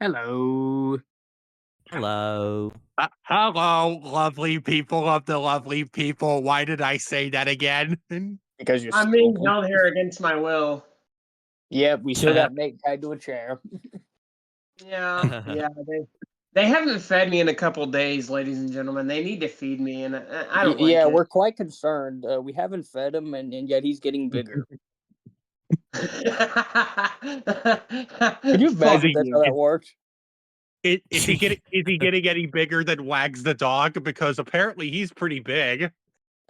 Hello. Hello. Hello, lovely people of the lovely people. Why did I say that again? Because you're I'm being stupid. held here against my will. Yep, we still got Nate tied to a chair. Yeah, they haven't fed me in a couple days, ladies and gentlemen. They need to feed me, and I don't like Yeah, it. we're quite concerned. We haven't fed him, and yet he's getting bigger. Could you Fuck imagine that's how you. that works? Is he getting any bigger than Wags the dog? Because apparently he's pretty big.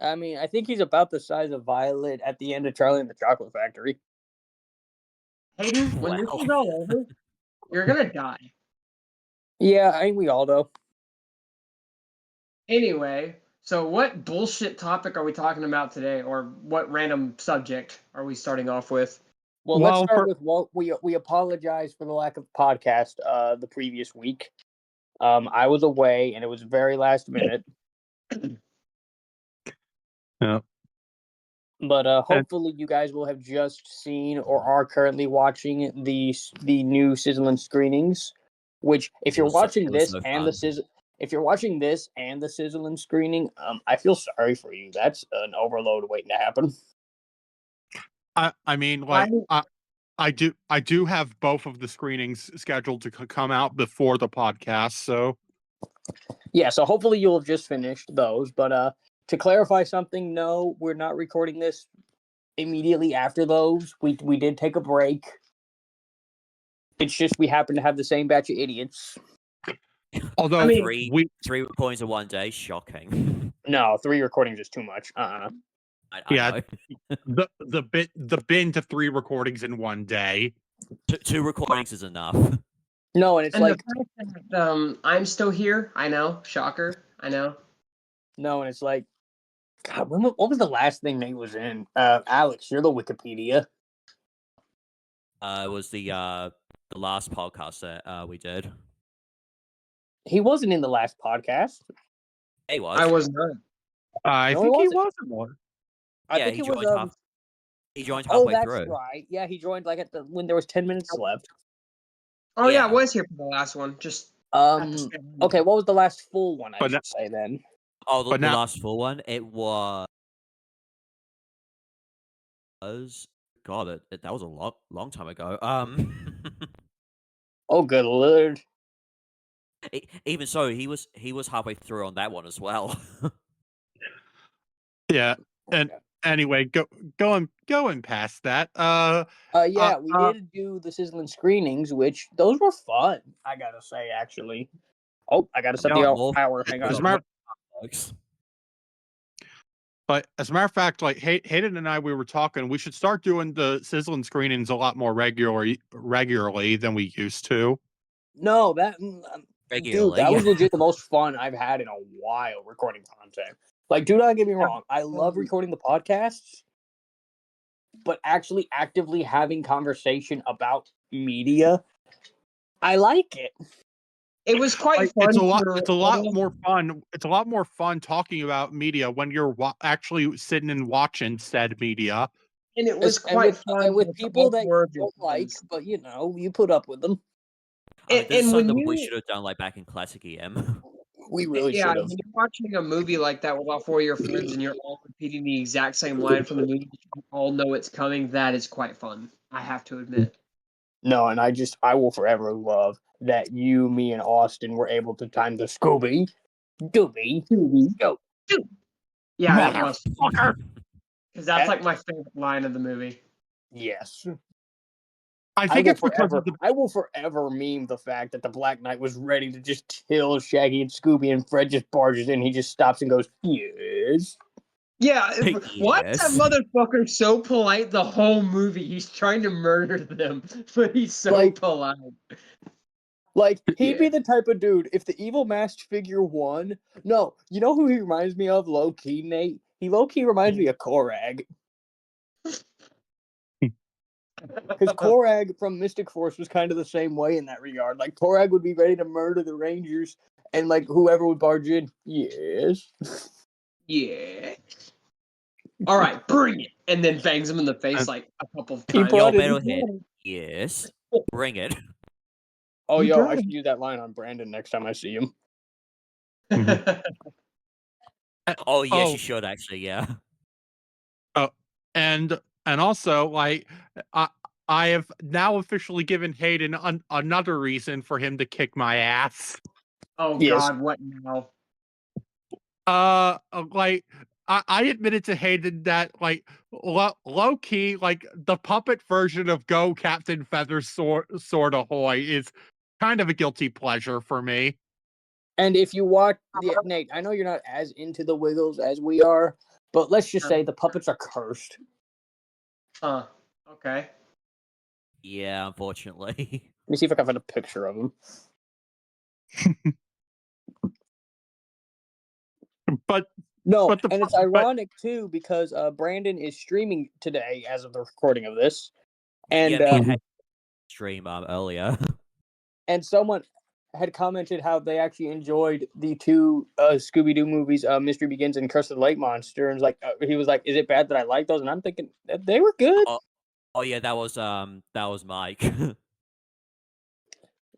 I mean, I think he's about the size of Violet at the end of Charlie and the Chocolate Factory. Hayden, when this is all over, you're gonna die. Yeah, I think we all know. Anyway, so what bullshit topic are we talking about today, or what random subject are we starting off with? Well, let's start with what we apologize for the lack of podcast the previous week. I was away, and it was very last minute. Yeah. But hopefully you guys will have just seen or are currently watching the new Sizzlin screenings. Which, if you're watching this and the Sizzlin screening, I feel sorry for you. That's an overload waiting to happen. I mean, like, I do have both of the screenings scheduled to come out before the podcast. So yeah, so hopefully you'll have just finished those. But to clarify something, no, we're not recording this immediately after those. We did take a break. It's just we happen to have the same batch of idiots. Although I mean, three recordings in one day, shocking. No, 3 recordings is too much. Yeah, the bin to 3 recordings in one day. 2 recordings is enough. No, and it's like the fact that, I'm still here. I know, shocker. I know. No, and it's like, God, what was the last thing Nate was in? Alex, you're the Wikipedia. It was the last podcast that we did. He wasn't in the last podcast. He was. I was not. I think he wasn't one. I think he it joined was. He joined halfway that's through. Right. Yeah, he joined like when there was 10 minutes left. Oh yeah, I was here for the last one. Just okay. What was the last full one? I should say then. Oh, the last full one. It was. God, that was a long time ago. Oh, good lord. Even so, he was halfway through on that one as well. Yeah, and anyway, going past that. Yeah, we did do the Sizzlin screenings, which those were fun. I gotta say, actually. Oh, I gotta set the power. Hang on. But as a matter of fact, like Hayden and I, we were talking, we should start doing the Sizzlin screenings a lot more regularly than we used to. No, that was legit the most fun I've had in a while recording content. Like, do not get me wrong, I love recording the podcasts, but actually actively having conversation about media, I like it. It was quite fun. It's a lot more fun. It's a lot more fun talking about media when you're actually sitting and watching said media. And it was quite fun with people that you don't like, but you put up with them. This is something we should have done like back in Classic EM. We really should have. When you're watching a movie like that with all 4 of your friends and you're all repeating the exact same line from the movie, you all know it's coming. That is quite fun. I have to admit. No, and I will forever love that you, me, and Austin were able to time the Scooby. Dooby. Go. Yeah, that was fucker. Because that's like my favorite line of the movie. Yes. I think it's because I will forever meme the fact that the Black Knight was ready to just kill Shaggy and Scooby, and Fred just barges in. He just stops and goes, "Yes." Yeah, why is that motherfucker so polite the whole movie? He's trying to murder them, but he's so polite. Like, he'd be the type of dude, if the evil masked figure won. No, you know who he reminds me of, low-key, Nate? He low-key reminds me of Korag. Because Korag from Mystic Force was kind of the same way in that regard. Like, Korag would be ready to murder the Rangers, and, like, whoever would barge in, yes. Yeah. All right, bring it. And then bangs him in the face like a couple of times. Yo, Metalhead, yes. Bring it. Oh, yo, I should use that line on Brandon next time I see him. Oh yes, you should actually. Yeah. Oh, and also like I have now officially given Hayden another reason for him to kick my ass. Oh Yes. God, what now? Like I admitted to Hayden that like low key, like the puppet version of Go Captain Feather Sword Ahoy is kind of a guilty pleasure for me. And if you watch, Nate, I know you're not as into the Wiggles as we are, but let's just say the puppets are cursed. Okay. Yeah, unfortunately. Let me see if I can find a picture of them. But no, but and it's ironic too because Brandon is streaming today as of the recording of this, and yeah, me had stream earlier. And someone had commented how they actually enjoyed the two Scooby-Doo movies, Mystery Begins and Curse of the Lake Monster, and he was like, "Is it bad that I like those?" And I'm thinking they were good. Oh yeah, that was Mike.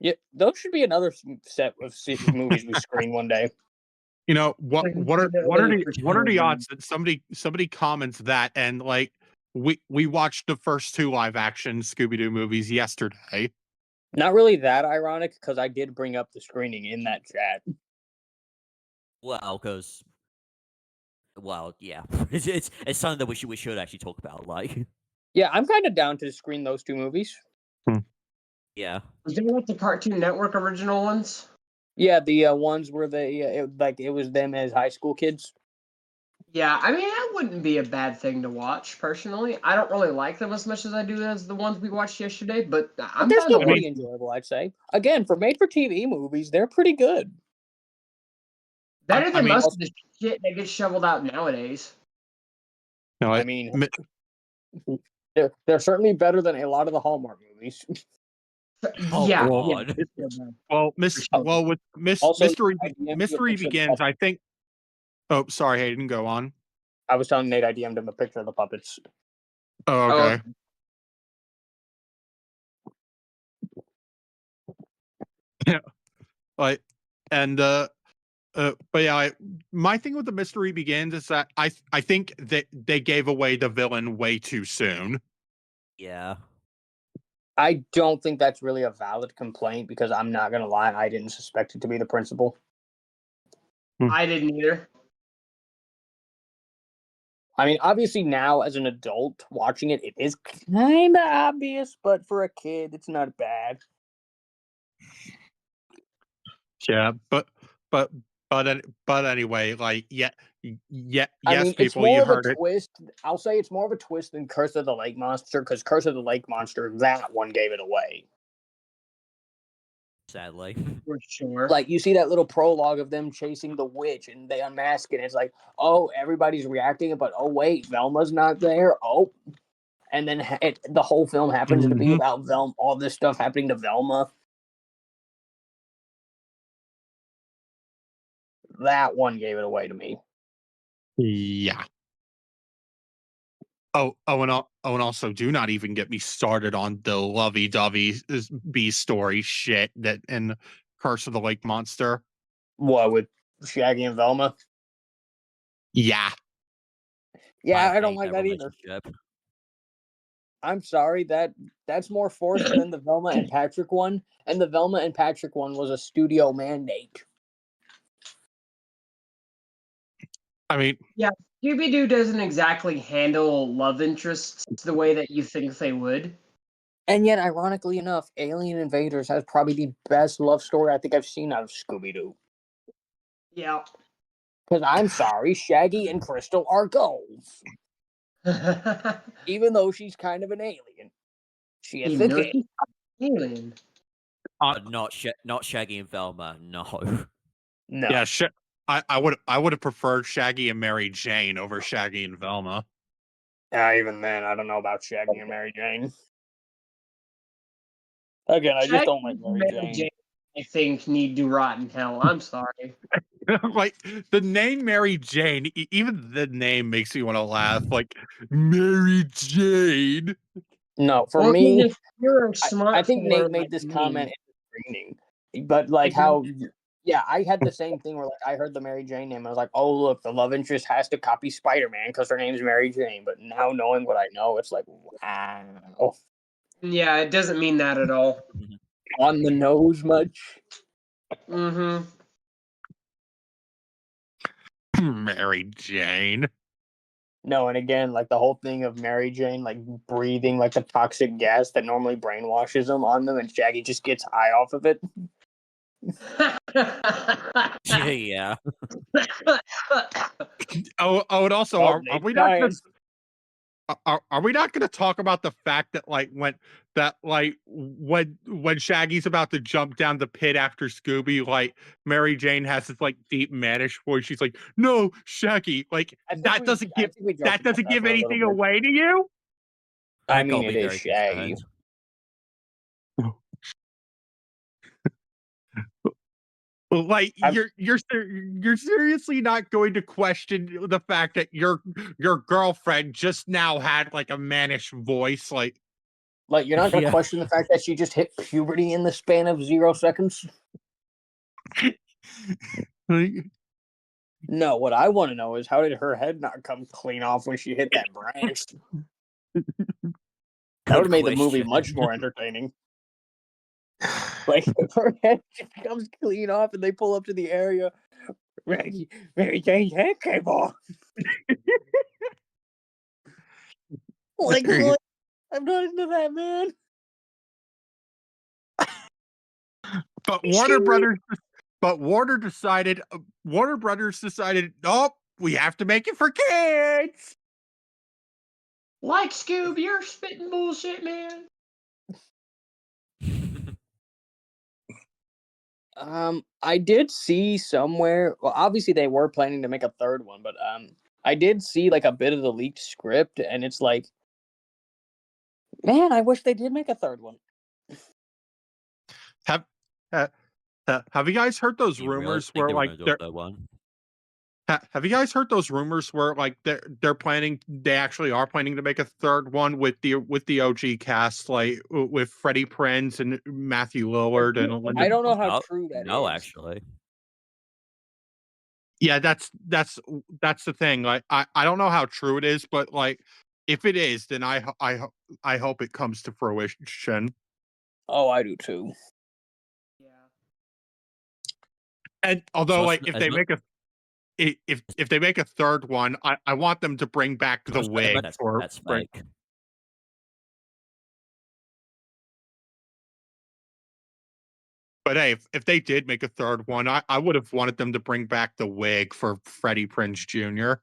Yeah, those should be another set of movies we screen one day. You know what are the odds that somebody comments that and like we watched the first two live action Scooby-Doo movies yesterday. Not really that ironic because I did bring up the screening in that chat. Well, yeah, it's something that we should actually talk about. Like, yeah, I'm kind of down to screen those two movies. Yeah. Was there like the Cartoon Network original ones? Yeah, the ones where it was them as high school kids. Yeah, I mean that wouldn't be a bad thing to watch. Personally, I don't really like them as much as I do as the ones we watched yesterday, but they're still pretty enjoyable, I'd say. Again, for made-for-TV movies, they're pretty good. Better than most of the shit that gets shoveled out nowadays. No, I mean, they're certainly better than a lot of the Hallmark movies. Yeah. With Mystery Begins, I think. Oh, sorry, Hayden, go on. I was telling Nate I DM'd him a picture of the puppets. Oh, okay. Yeah, like, and but yeah, my thing with the Mystery Begins is that I think that they gave away the villain way too soon. Yeah. I don't think that's really a valid complaint because I'm not gonna lie, I didn't suspect it to be the principal. I didn't either. I mean, obviously now as an adult watching it, it is kind of obvious, but for a kid, it's not bad. Yeah, but anyway, like yes, I mean, people, it's more you of heard a it. twist. I'll say it's more of a twist than Curse of the Lake Monster because Curse of the Lake Monster, that one gave it away. Sadly. For sure. Like, you see that little prologue of them chasing the witch and they unmask it. And it's like, oh, everybody's reacting, but oh, wait, Velma's not there. Oh. And then the whole film happens to be about Velma, all this stuff happening to Velma. That one gave it away to me. Yeah. And also, do not even get me started on the lovey-dovey B story shit that in Curse of the Lake Monster. What, with Shaggy and Velma? Yeah. Yeah, I don't like that either. I'm sorry, that's more forced than the Velma and Patrick one, and the Velma and Patrick one was a studio mandate. I mean, yeah, Scooby-Doo doesn't exactly handle love interests the way that you think they would. And yet, ironically enough, Alien Invaders has probably the best love story I think I've seen out of Scooby-Doo. Yeah. Because I'm sorry, Shaggy and Crystal are goals. Even though she's kind of an alien. She is a kid. Alien. Not Shaggy and Velma, no. No. Yeah, I would have preferred Shaggy and Mary Jane over Shaggy and Velma. Even then, I don't know about Shaggy and Mary Jane. Again, I just don't like Mary Jane. I think need to rot in hell. I'm sorry. Like the name Mary Jane, even the name makes me want to laugh. Like Mary Jane. No, for me, I think Nate made this comment in the screening. But like how, yeah, I had the same thing where like I heard the Mary Jane name, I was like, oh look, the love interest has to copy Spider-Man because her name's Mary Jane. But now knowing what I know, it's like, wow, Yeah, it doesn't mean that at all. on the nose much. Mm-hmm. Mary Jane. No, and again, like the whole thing of Mary Jane, like breathing like the toxic gas that normally brainwashes them on them, and Shaggy just gets high off of it. Yeah. Oh, and also, Oh, are Nate we not dying. just are we not going to talk about the fact that like when Shaggy's about to jump down the pit after Scooby, like Mary Jane has this like deep mannish voice. She's like, "No, Shaggy, like that doesn't give Anything anything away to you." I think I'll mean, it be is very Shaggy. concerned. Like I'm- you're seriously not going to question the fact that your girlfriend just now had like a mannish voice, like you're not gonna Yeah. question the fact that she just hit puberty in the span of 0 seconds. No, what I want to know is how did her head not come clean off when she hit that branch? That would have made the movie much more entertaining. Like if her head just comes clean off and they pull up to the area, Mary Jane's head came off. Like what? I'm not into that, man. But Warner Brothers decided, nope, we have to make it for kids. Like Scoob, you're spitting bullshit, man. I did see somewhere. Well, obviously they were planning to make a third one, but I did see like a bit of the leaked script, and it's like, man, I wish they did make a third one. Have you guys heard those You really rumors think where they were like gonna do they're a third one? have you guys heard those rumors where like they actually are planning to make a third one with the OG cast, like with Freddie Prinze and Matthew Lillard and Linda. I don't know how No, true that is. no, actually. Yeah, that's the thing. Like I don't know how true it is, but like if it is, then I hope it comes to fruition. Oh, I do too. Yeah. And although So like if they make a third one, I want them to bring back the wig for that's fake. But hey, if they did make a third one, I would have wanted them to bring back the wig for Freddie Prinze Jr.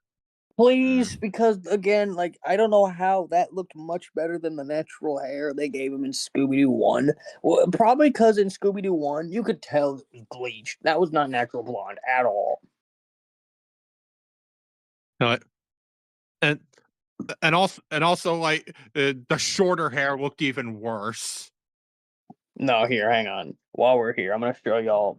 Please, because again, like I don't know how that looked much better than the natural hair they gave him in Scooby Doo 1. Well, probably because in Scooby Doo 1, you could tell it was bleached. That was not natural blonde at all. And also like the shorter hair looked even worse. No, here, hang on. While we're here, I'm gonna show y'all.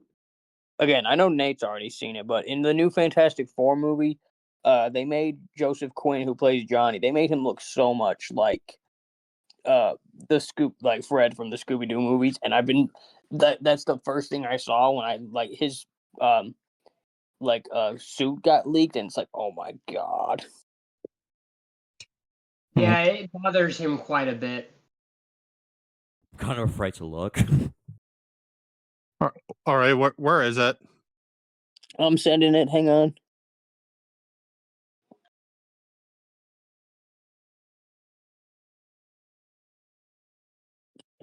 Again, I know Nate's already seen it, but in the new Fantastic Four movie, they made Joseph Quinn, who plays Johnny. They made him look so much like like Fred from the Scooby Doo movies, and that's the first thing I saw when I like his suit got leaked, and it's like, oh my god. Yeah, it bothers him quite a bit. I'm kind of afraid to look. All right, where is it? I'm sending it. Hang on.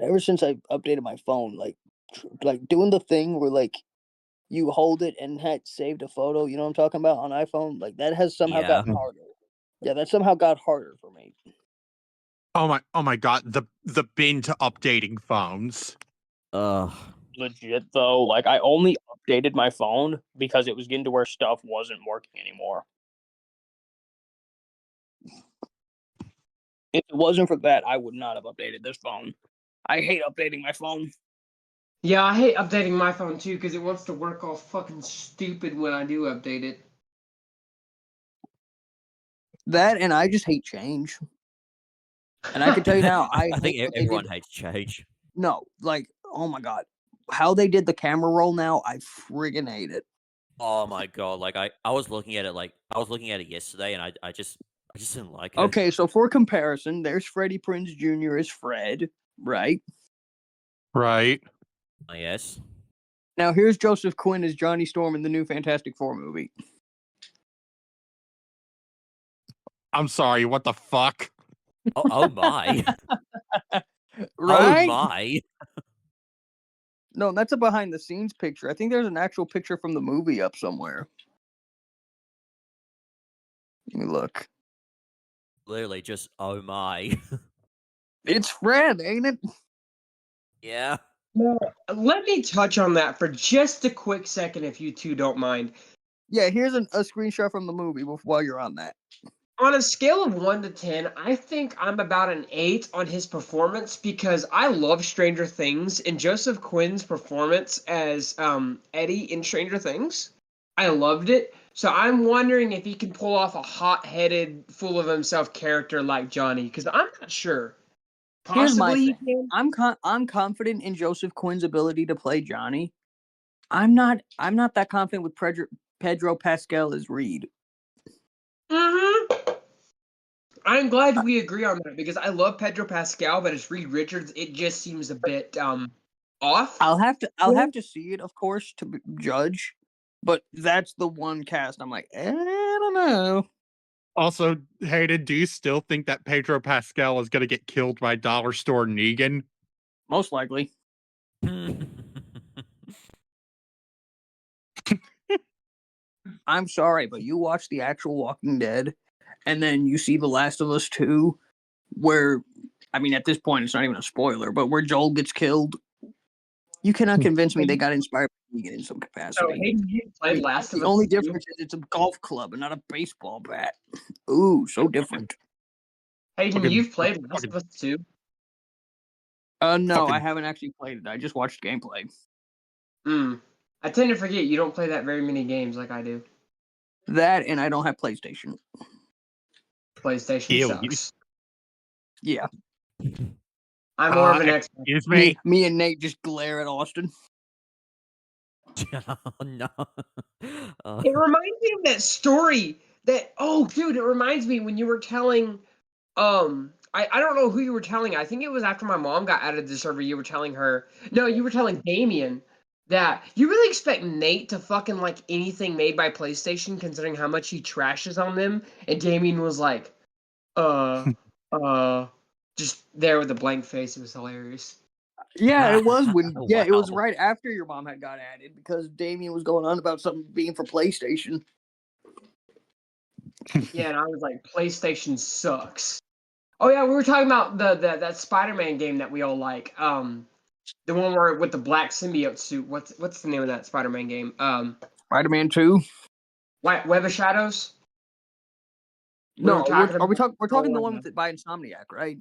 Ever since I updated my phone, like doing the thing where like you hold it and had saved a photo, you know what I'm talking about, on iPhone, like that has somehow got harder. Yeah, that somehow got harder for me. Oh my god, the bin to updating phones. Legit though, like I only updated my phone because it was getting to where stuff wasn't working anymore. If it wasn't for that, I would not have updated this phone. I hate updating my phone. Yeah, I hate updating my phone too because it wants to work all fucking stupid when I do update it. That, and I just hate change. And I can tell you now, I think everyone hates change. No, like, oh my god. how they did the camera roll now, I friggin' hate it. Oh my god! Like I was looking at it yesterday, and I just didn't like it. Okay, so for comparison, there's Freddie Prinze Jr. as Fred, right? Right. Yes. Now here's Joseph Quinn as Johnny Storm in the new Fantastic Four movie. I'm sorry, what the fuck? Oh my! Right? Oh my! No, that's a behind the scenes picture. I think there's an actual picture from the movie up somewhere. Let me look. Literally, just oh my! It's Fred, ain't it? Yeah. Now, let me touch on that for just a quick second, if you two don't mind. Yeah, here's a screenshot from the movie while you're on that. On a scale of 1 to 10, I think I'm about an 8 on his performance because I love Stranger Things, and Joseph Quinn's performance as Eddie in Stranger Things, I loved it. So I'm wondering if he can pull off a hot-headed, full of himself character like Johnny, because I'm not sure. Here's my Possibly he thing. can. I'm confident in Joseph Quinn's ability to play Johnny. I'm not that confident with Pedro Pascal as Reed. Mm-hmm. I'm glad we agree on that because I love Pedro Pascal, but as Reed Richards, it just seems a bit off. I'll have to see it, of course, to judge. But that's the one cast I'm like, I don't know. Also, Hayden, do you still think that Pedro Pascal is going to get killed by Dollar Store Negan? Most likely. I'm sorry, but you watch the actual Walking Dead, and then you see The Last of Us 2, where, I mean, at this point, it's not even a spoiler, but where Joel gets killed. You cannot convince me they got inspired by Negan in some So, capacity. Hayden, you played Last of The Us only 2? difference is it's a golf club and not a baseball bat. Ooh, so different. Hayden, you've played Last of Us 2? No, I haven't actually played it. I just watched gameplay. I tend to forget you don't play that very many games like I do. That, and I don't have PlayStation. PlayStation sucks. Yeah. I'm more of an Xbox. Excuse me? Me and Nate just glare at Austin. Oh no. It reminds me of that story that, oh, dude, it reminds me when you were telling, I don't know who you were telling. I think it was after my mom got added to the server. You were telling her, no, you were telling Damien that you really expect Nate to fucking like anything made by PlayStation, considering how much he trashes on them. And Damien was like, just there with a blank face. It was hilarious. Yeah, it was when. Oh, Yeah, it was wow. right after your mom had got added because Damien was going on about something being for PlayStation. Yeah, and I was like, PlayStation sucks. Oh yeah, we were talking about that Spider-Man game that we all like. The one where with the black symbiote suit. What's the name of that Spider-Man game? Spider-Man 2. Web of Shadows. No, we're talking the Oh, one with it by Insomniac, right?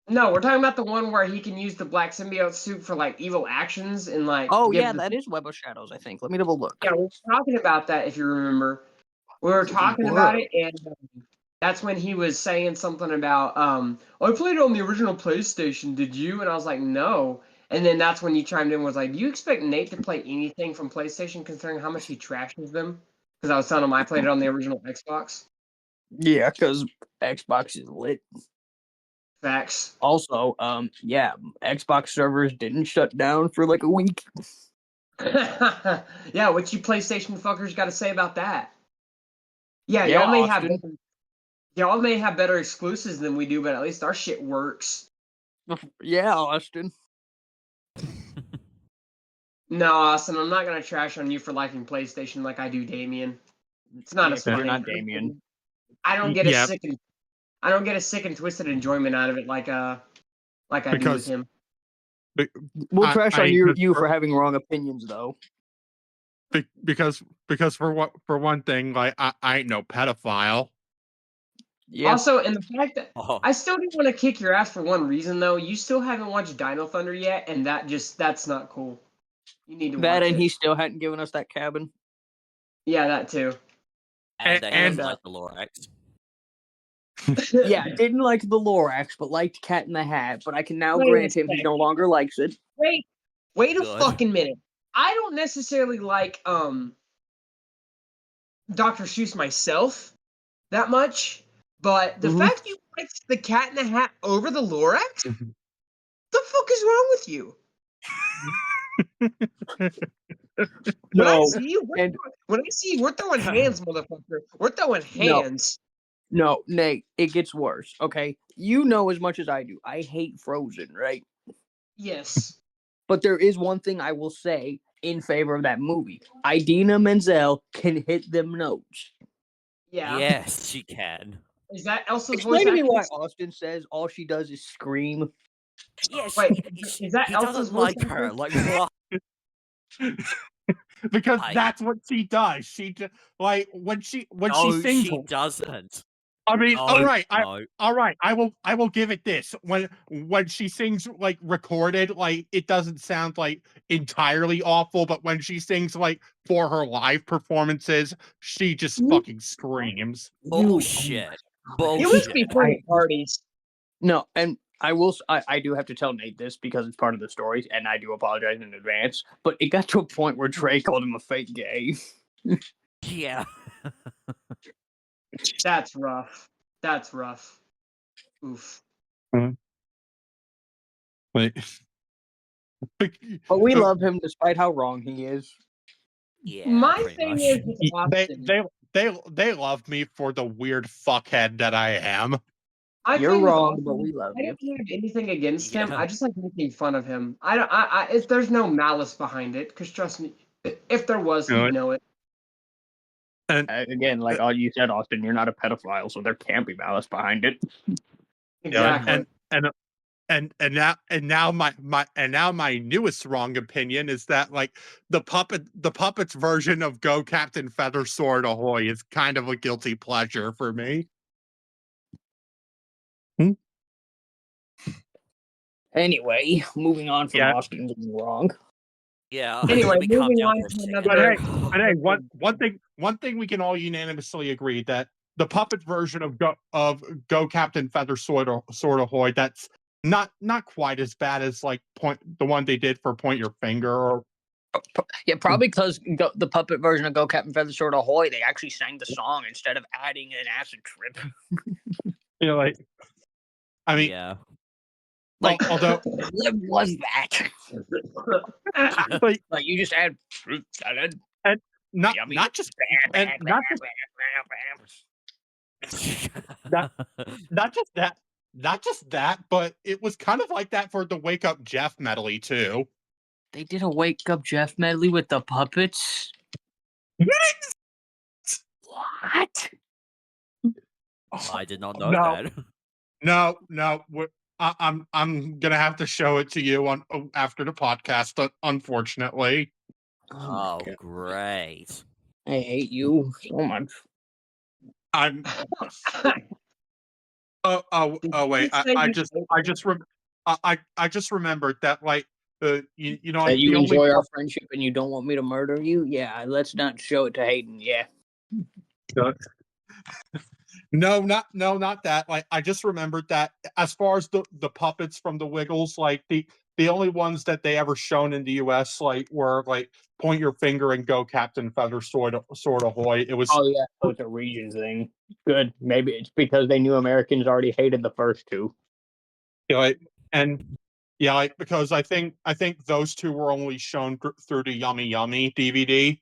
No, we're talking about the one where he can use the black symbiote suit for like evil actions and like. Oh yeah, that is Web of Shadows. I think. Let me double look. Yeah, we were talking about that if you remember. We were talking about it, and that's when he was saying something about I played it on the original PlayStation. Did you? And I was like, no. And then that's when you chimed in and was like, do you expect Nate to play anything from PlayStation considering how much he trashes them? Because I was telling him I played it on the original Xbox. Yeah, because Xbox is lit. Facts. Also, yeah, Xbox servers didn't shut down for like a week. Yeah, what you PlayStation fuckers got to say about that? Yeah, Yeah, y'all may have better exclusives than we do, but at least our shit works. Yeah, Austin. No, Austin, I'm not gonna trash on you for liking PlayStation like I do Damien. It's not a You're not Damien. I don't get a sick and twisted enjoyment out of it like I do with him. We'll trash on you for having wrong opinions though. Because for one thing, like I ain't no pedophile. Yeah. Also, and the fact that I still didn't want to kick your ass for one reason though. You still haven't watched Dino Thunder yet, and that's not cool. You need to that, watch and it. he still hadn't given us that cabin. Yeah, that too. And like the Lorax. Yeah, didn't like the Lorax, but liked Cat in the Hat. But I can now grant him he no longer likes it. Wait, Wait a fucking minute. I don't necessarily like Dr. Seuss myself that much, but the fact you liked the Cat in the Hat over the Lorax? The fuck is wrong with you? When I see you, we're throwing hands, motherfucker. We're throwing hands. No, Nate, it gets worse, okay? You know as much as I do. I hate Frozen, right? Yes. But there is one thing I will say in favor of that movie. Idina Menzel can hit them notes. Yeah. Yes, she can. Is that Elsa's Explain voice to me actress? why Austin says all she does is scream. Yes. Wait, is that he Elsa's doesn't voice like her. actress? Like what? Because Like- that's what she does. She like when she No, sings. she doesn't. I mean, No, all right, no. all right. I will give it this. When she sings like recorded, like it doesn't sound like entirely awful, but when she sings like for her live performances, she just fucking screams. Bullshit. You must be Bullshit. playing parties. No, and I do have to tell Nate this because it's part of the story, and I do apologize in advance. But it got to a point where Trey called him a fake gay. Yeah. That's rough. That's rough. Oof. Like, But we love him despite how wrong he is. Yeah. My pretty thing much. is with Austin. they love me for the weird fuckhead that I am. You're wrong, but we love I you. don't have anything against him. Yeah. I just like making fun of him. There's no malice behind it. Because trust me, if there was, he'd know it. And Again, like all you said, Austin, you're not a pedophile, so there can't be malice behind it. Exactly. and now my newest wrong opinion is that like the puppet's version of Go Captain Feathersword Ahoy is kind of a guilty pleasure for me. Anyway, moving on from Yeah. Austin being wrong. Yeah. Anyway, let me calm moving down on for a to second. another. But hey, one thing we can all unanimously agree that the puppet version of Go Captain Feathersword Ahoy, that's not quite as bad as like the one they did for Point Your Finger or. Yeah, probably because the puppet version of Go Captain Feathersword Ahoy, they actually sang the song instead of adding an acid trip. You know, like, I mean, Yeah. Like, although, what was that? like you just add fruit salad. and not Yummy. just that, but it was kind of like that for the Wake Up Jeff medley too. They did a Wake Up Jeff medley with the puppets. What? I did not know that. No. I'm gonna have to show it to you after the podcast. Unfortunately. Oh, great. I hate you so much. I'm. Wait! I just remembered that you know That you the enjoy only our friendship and you don't want me to murder you? Yeah, let's not show it to Hayden. Yeah. No, not that. Like, I just remembered that as far as the puppets from the Wiggles, like the only ones that they ever shown in the U.S. like were like Point Your Finger and Go Captain Feathersword Ahoy. It was. Oh yeah, so it's a region thing. Good. Maybe it's because they knew Americans already hated the first two. Because I think those two were only shown through the Yummy Yummy DVD.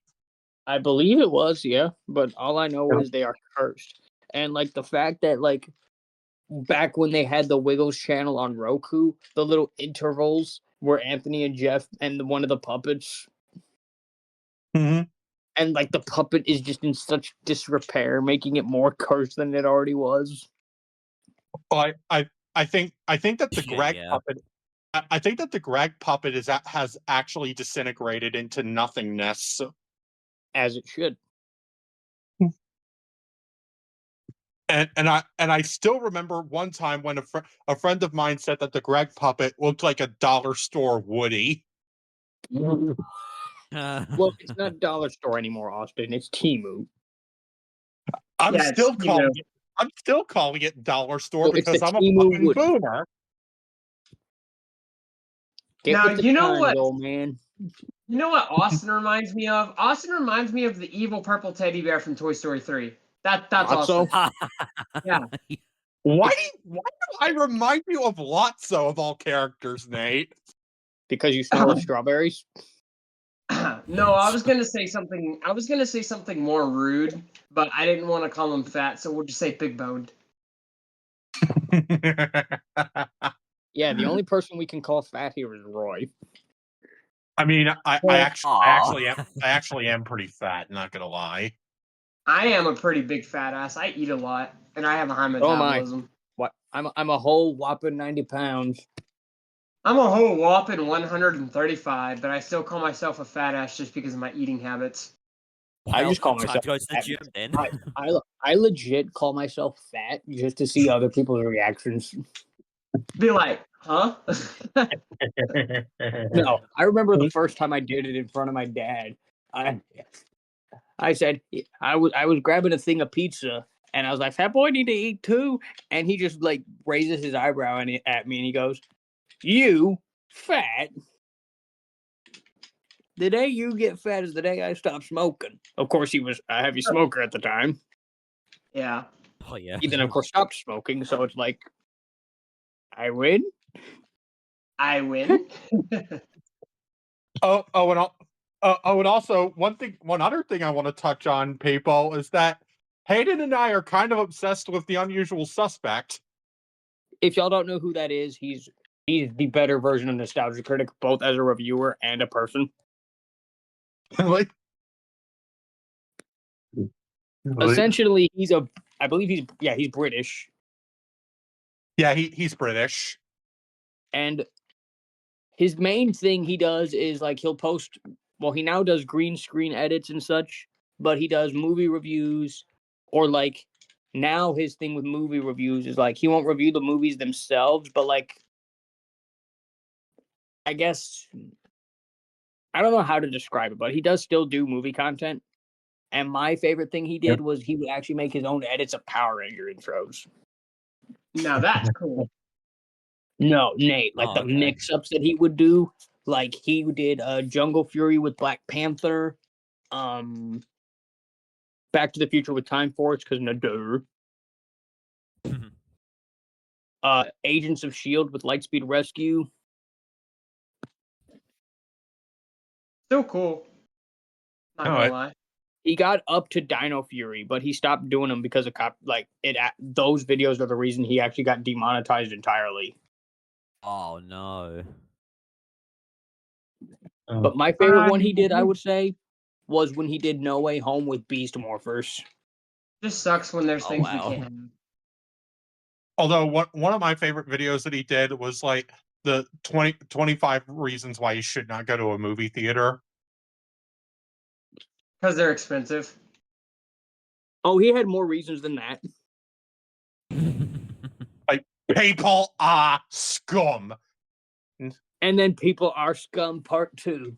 I believe it was, yeah. But all I know is they are cursed. And like the fact that like back when they had the Wiggles channel on Roku, the little intervals were Anthony and Jeff and one of the puppets. Mm-hmm. And like the puppet is just in such disrepair, making it more cursed than it already was. I think that the Greg Yeah. puppet. I think that the Greg puppet has actually disintegrated into nothingness. As it should. And I still remember one time when a friend of mine said that the Greg puppet looked like a dollar store Woody. Well, it's not Dollar Store anymore, Austin. It's Temu. I'm still calling it dollar store So because I'm a Temu fucking Woody. boomer. Get Now, with the you know times, what? old man. You know what Austin reminds me of? Austin reminds me of the evil purple teddy bear from Toy Story 3. That's Lotso? Austin. Yeah. Why do I remind you of Lotso of all characters, Nate? Because you smell of strawberries? No, I was gonna say something. I was gonna say something more rude, but I didn't want to call him fat, so we'll just say big boned. Yeah, the only person we can call fat here is Roy. I mean, I Aw. actually am pretty fat. Not gonna lie. I am a pretty big fat ass. I eat a lot, and I have a high So am I. metabolism. What? I'm a whole whopping 90 pounds. I'm a whole whopping 135, but I still call myself a fat ass just because of my eating habits. I Well, just call time myself to go to the fat. gym then. I legit call myself fat just to see other people's reactions. Be like, huh? No, I remember the first time I did it in front of my dad. I said I was grabbing a thing of pizza and I was like, "Fat boy, need to eat too." And he just like raises his eyebrow at me and he goes, "You fat? The day you get fat is the day I stop smoking." Of course, he was a heavy smoker at the time. Yeah. Oh yeah. He then, of course, stopped smoking. So it's like, I win. I win. and also one other thing I want to touch on, people, is that Hayden and I are kind of obsessed with The Unusual Suspect. If y'all don't know who that is, he's the better version of Nostalgia Critic, both as a reviewer and a person. Like, Essentially, I believe he's British. Yeah, he's British. And his main thing he does is like he'll post, well, he now does green screen edits and such, but he does movie reviews, or like now his thing with movie reviews is like he won't review the movies themselves, but like I guess I don't know how to describe it, but he does still do movie content. And my favorite thing he did was he would actually make his own edits of Power Ranger intros. Now that's cool. No, Nate, like Oh, the okay. mix-ups that he would do. Like he did Jungle Fury with Black Panther, Back to the Future with Time Force, because Nadur. Agents of S.H.I.E.L.D. with Lightspeed Rescue. Still cool. Not gonna lie. He got up to Dino Fury, but he stopped doing them because of those videos are the reason he actually got demonetized entirely. Oh no. But my favorite one he did, I would say, was when he did No Way Home with Beast Morphers. Just sucks when there's things wow. we can't have. Although one of my favorite videos that he did was like the 25 reasons why you should not go to a movie theater. Because they're expensive. Oh, he had more reasons than that. Like, people are scum. And then People Are Scum Part 2.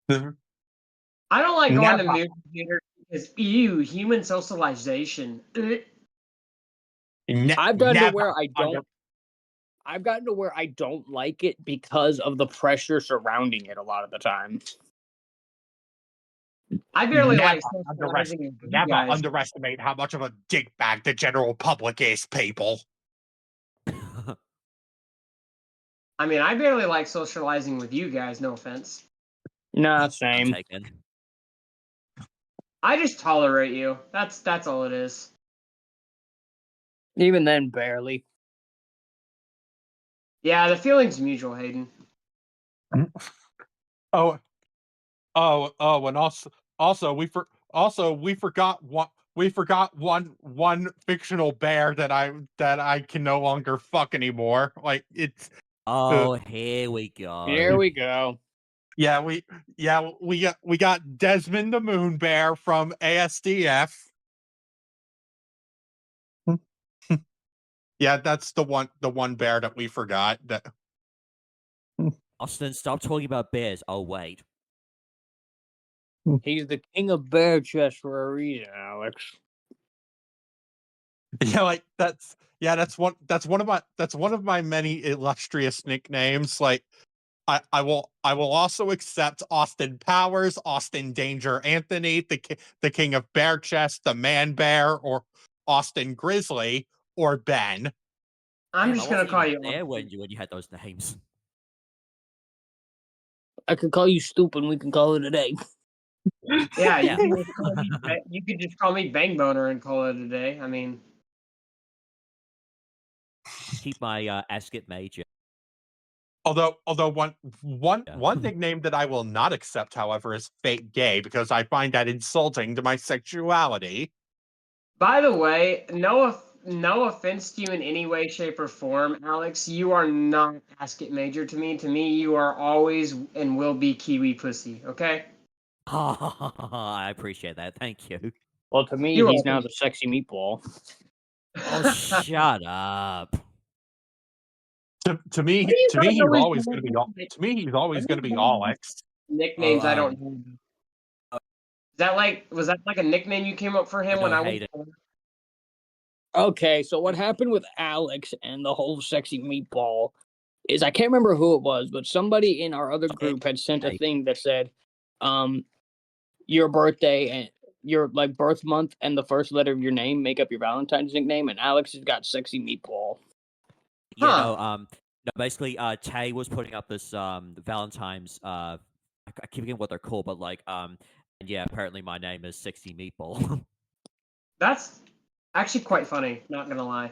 I don't like going to movie theaters because human socialization. I've gotten to where I don't like it because of the pressure surrounding it a lot of the time. I barely like socializing with you Never guys. underestimate how much of a dickbag the general public is, people. I mean, I barely like socializing with you guys, no offense. Nah, same. I just tolerate you. That's all it is. Even then, barely. Yeah, the feeling's mutual, Hayden. And also we forgot one fictional bear that I can no longer fuck anymore. Like it's here we go. Here we go. Yeah, we got Desmond the Moon Bear from ASDF. Yeah, that's the one bear that we forgot. That Austin, stop talking about bears. Oh wait. He's the king of bear chest for a reason, Alex. Yeah, like that's one of my many illustrious nicknames. Like I will also accept Austin Powers, Austin Danger Anthony, the King of Bear Chest, the Man Bear, or Austin Grizzly, or Ben. I'm Damn, I just gonna wasn't call even you. there when you had those names. I could call you stupid. We can call it a day. Yeah, Yeah. you could just call me Bang Boner and call it a day. I mean, Keep my Asket Major. Although Yeah. one nickname that I will not accept, however, is Fake Gay, because I find that insulting to my sexuality. by the way, no offense to you in any way, shape, or form, Alex. You are not Asket Major to me. To me, you are always and will be Kiwi Pussy. Okay. I appreciate that. Thank you. Well, to me, You're he's now welcome. the sexy meatball. Oh, shut up. To me, What do you guys he's always always going to be all. To me, he's always going to be Alex. nicknames I don't Oh, know. Was that like a nickname you came up for him when I was? Okay, so what happened with Alex and the whole sexy meatball is I can't remember who it was, but somebody in our other group had sent a thing that said, your birthday and your like birth month and the first letter of your name make up your Valentine's nickname, and Alex has got sexy meatball. Yeah, Huh. no, basically, Tay was putting up this Valentine's I keep forgetting what they're called, but like and yeah, apparently my name is Sexy Meatball. That's actually quite funny. Not gonna lie.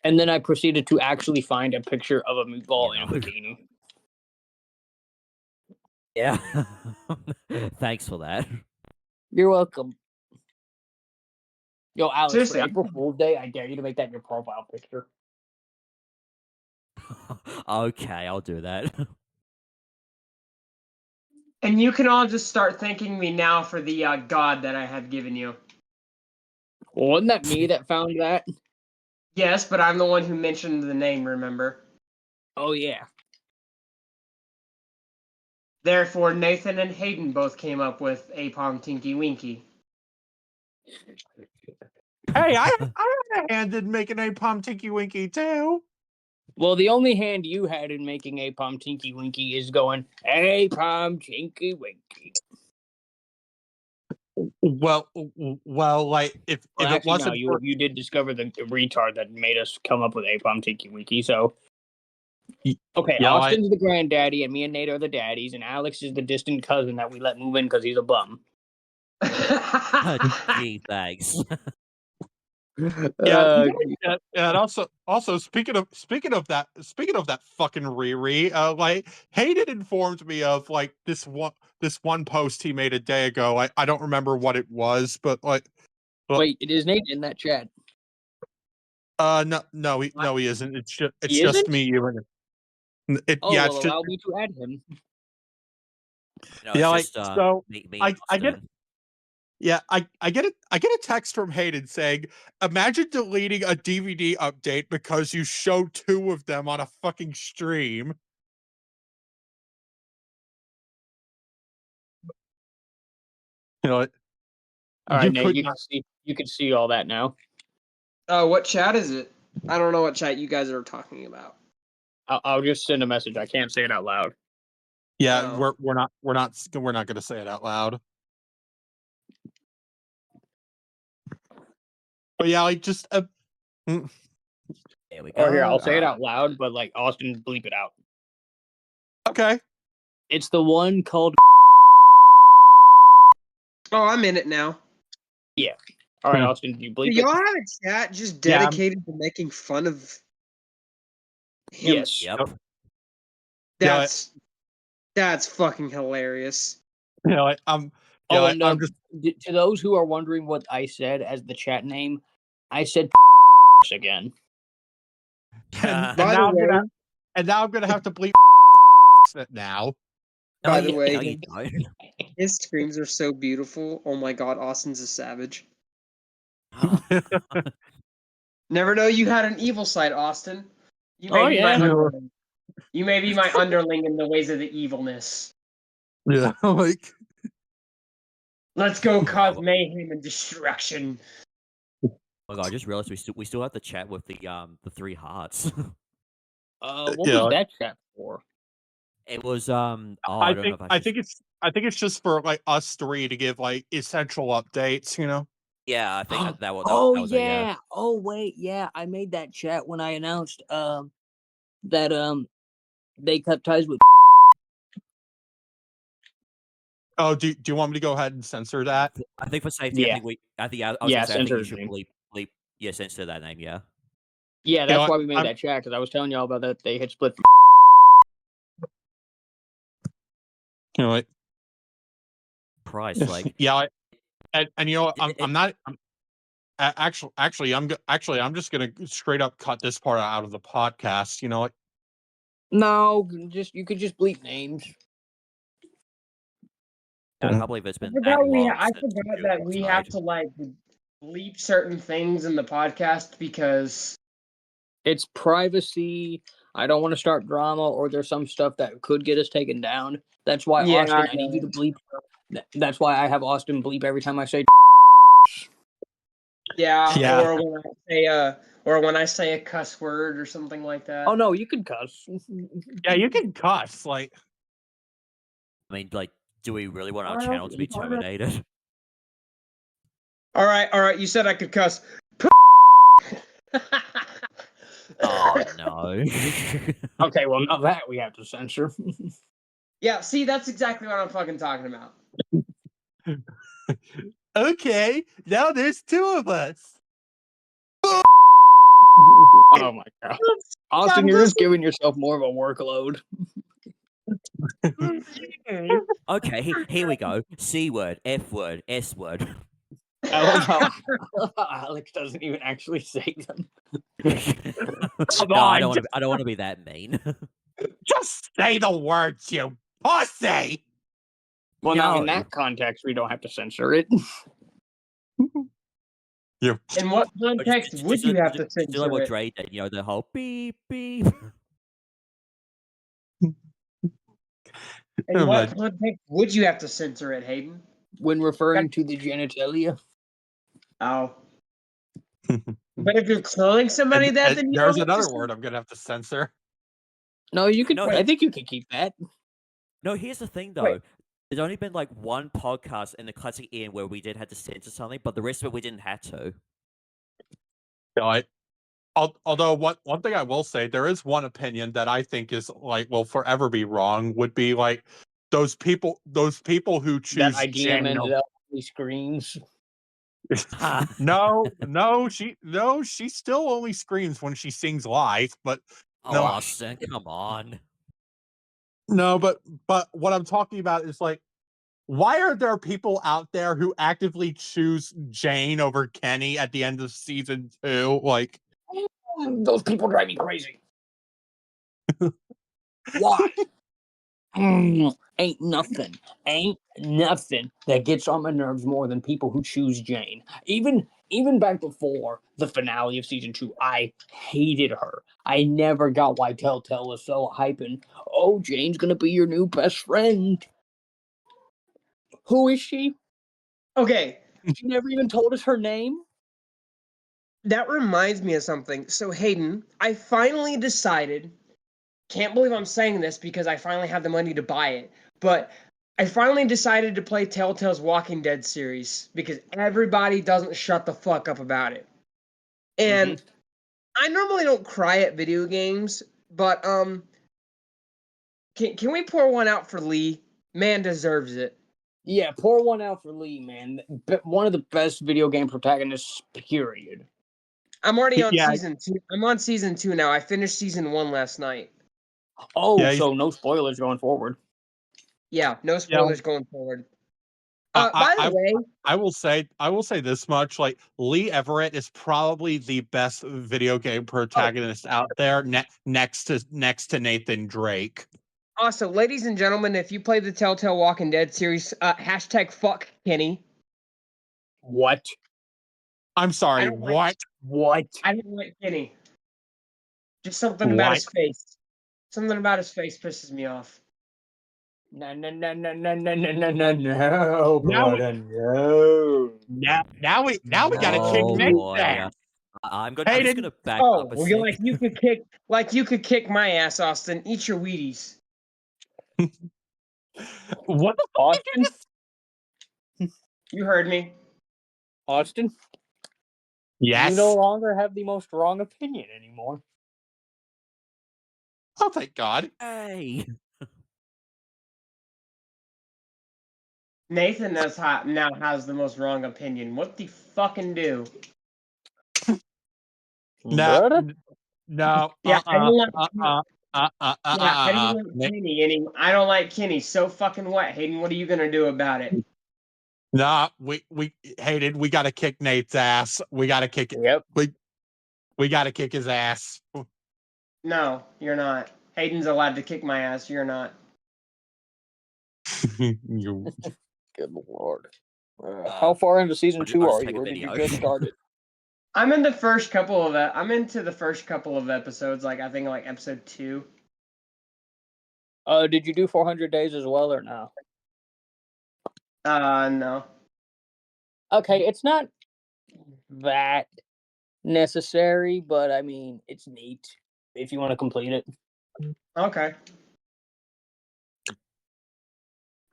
And then I proceeded to actually find a picture of a meatball in a know. bikini. Yeah. Thanks for that. You're welcome. Yo, Alex, Seriously, for April Fool's Day, I dare you to make that your profile picture. Okay, I'll do that. and you can all just start thanking me now for the God that I have given you. Well, wasn't that me that found that? Yes, but I'm the one who mentioned the name. Remember? Oh yeah. Therefore, Nathan and Hayden both came up with Apom Tinky Winky. Hey, I had a hand in making a Pom Tinky Winky too. Well, the only hand you had in making Apom Tinky Winky is going, Apom Tinky Winky. Well, like if Well, it actually, no, wasn't for you did discover the retard that made us come up with Apom Tinky Winky. So, okay, yeah, Austin's the granddaddy, and me and Nate are the daddies, and Alex is the distant cousin that we let move in because he's a bum. Gee, thanks. yeah, and also speaking of that fucking Riri, like Hayden informed me of like this one post he made a day ago. I don't remember what it was, but like, Wait, it is Nate in that chat. no, he isn't. It's He just isn't? me, you, and it. Oh, Yeah, well, it's just allow me to add him. No, yeah, it's like just so. me I and I get Austin. Yeah, I get it. I get a text from Hayden saying, "Imagine deleting a DVD update because you showed two of them on a fucking stream." You know, All you right, Nate, could not. you can see all that now. What chat is it? I don't know what chat you guys are talking about. I'll just send a message. I can't say it out loud. Yeah, Oh. we're not going to say it out loud. But yeah, like just There we go. Or here, I'll say it Alright. out loud, but like Austin, bleep it out. okay. It's the one called. Oh, I'm in it now. Yeah. All right, Yeah. Austin, did you Do bleep y'all it? have a chat just Yeah, dedicated to making fun of him? Yes. Yep. That's fucking hilarious. You know, like, Oh, like, and I'm just to those who are wondering what I said as the chat name, I said again. and By now the I'm gonna have to bleep it now. By No, the you, way, no, you don't. his screams are so beautiful. Oh my god, Austin's a savage. Never know you had an evil side, Austin. You may Oh, be my yeah. underling. You may be my underling in the ways of the evilness. Yeah, like Let's go cause mayhem and destruction. Oh my god, I just realized we still have to chat with the 3 hearts. What was that chat for? It was I don't know if I think it's just for like us three to give like essential updates, you know. Yeah, I think that was yeah. Oh wait, yeah. I made that chat when I announced that they cut ties with. Oh, do you want me to go ahead and censor that? I think for safety, Yeah. I was gonna say I think censor you his should name. bleep censor that name, yeah. Yeah, You know that's what? why we made that chat, because I was telling y'all about that they had split. You know what? Price, like Yeah, and you know what? I'm not. Actually, I'm just gonna straight up cut this part out of the podcast. You know what? No, you could just bleep names. I can't believe it's I been that forgot long I since forgot you that we have died. to like bleep certain things in the podcast because It's privacy. I don't want to start drama, or there's some stuff that could get us taken down. That's why, yeah, Austin, I need you to bleep. That's why I have Austin bleep every time I say. Yeah. or when I say a cuss word or something like that. Oh no, you can cuss. Yeah, you can cuss. Like, I mean, like, do we really want our channel to be terminated? All right. You said I could cuss. Oh no. Okay, well now that we have to censor. Yeah, see, that's exactly what I'm fucking talking about. okay, now there's 2 of us. Oh my god, Austin, you're just giving yourself more of a workload. Okay, here we go. C word, F word, S word. I love how Alex doesn't even actually say them. Come No, on, I don't want to be that mean. just say the words, you pussy. Well, now in No. that context, we don't have to censor it. You. In what Or context would you have to just do like censor what it? Dre did, you know, the whole beep beep. In what context would you have to censor it, Hayden? When referring to the genitalia. Oh. But if you're calling somebody that, then you there's don't have another to word I'm gonna have to censor. No, you could. No, I think you could keep that. No, here's the thing though. Wait. There's only been like one podcast in the classic Ian where we did have to censor something, but the rest of it we didn't have to. Although one thing I will say, there is one opinion that I think is like will forever be wrong. Would be like those people who That choose IGM Jane. ended up on screens. No, she still only screams when she sings live, but Oh, Austin, come on. no, but what I'm talking about is like, why are there people out there who actively choose Jane over Kenny at the end of season 2? Like, Those people drive me crazy. Why? Ain't nothing that gets on my nerves more than people who choose Jane. Even back before the finale of season 2, I hated her. I never got why Telltale was so hyping. Oh, Jane's gonna be your new best friend. Who is she? Okay. She never even told us her name. That reminds me of something. So, Hayden, I finally decided. Can't believe I'm saying this because I finally have the money to buy it. But I finally decided to play Telltale's Walking Dead series because everybody doesn't shut the fuck up about it. And I normally don't cry at video games, but can we pour one out for Lee? Man deserves it. Yeah, pour one out for Lee, man. One of the best video game protagonists, period. I'm already on season 2. I'm on season 2 now. I finished season 1 last night. Oh, yeah, so no spoilers going forward. Yeah, no spoilers going forward. By the way, I will say this much: like Lee Everett is probably the best video game protagonist out there, next to Nathan Drake. Also, ladies and gentlemen, if you play the Telltale Walking Dead series, hashtag fuck Kenny. What? I'm sorry, what? What? I didn't like Kenny. Just something about his face. Something about his face pisses me off. No, brother, no. Now we gotta kick Oh Nate's boy. ass. I'm just Hayden. gonna back Oh, up a well, you sec. you could kick my ass, Austin. Eat your Wheaties. What the fuck Austin? did you just... You heard me. Austin? Yes. You no longer have the most wrong opinion anymore. Oh, thank God. Hey. Nathan now has the most wrong opinion. What the fucking do? Brother? No. Yeah, I don't like. Yeah, I don't like Nate, Kenny. I don't like Kenny. So fucking what, Hayden? What are you gonna do about it? nah, we Hayden, we gotta kick Nate's ass. We gotta kick it. Yep. We gotta kick his ass. No, you're not. Hayden's allowed to kick my ass. You're not. You- Good lord. How far into season I'll 2 just are take you, a or did you video. just start it? I'm into the first couple of episodes. Like I think like episode 2. Did you do 400 days as well, or no? No. Okay, it's not that necessary, but I mean, it's neat if you want to complete it. Okay.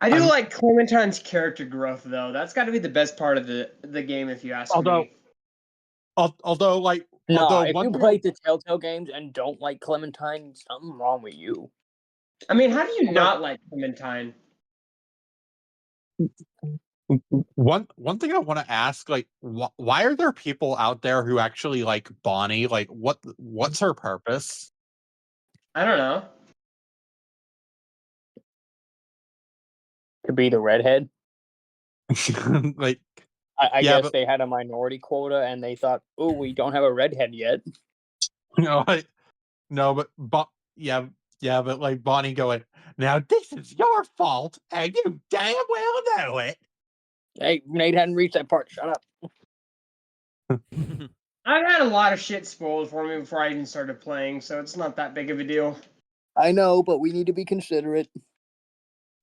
I do like Clementine's character growth, though. That's got to be the best part of the game, if you ask me. Although, like, No, if one you thing played the Telltale games and don't like Clementine, something wrong with you. I mean, how do you not like Clementine? one thing I want to ask, like, why are there people out there who actually like Bonnie? Like, what's her purpose? I don't know. To be the redhead. Like, I yeah, guess they had a minority quota and they thought, oh, we don't have a redhead yet. like, no, but yeah, but like Bonnie going, now this is your fault, and you damn well know it. Hey, Nate hadn't reached that part. Shut up. I've had a lot of shit spoiled for me before I even started playing, so it's not that big of a deal. I know, but we need to be considerate.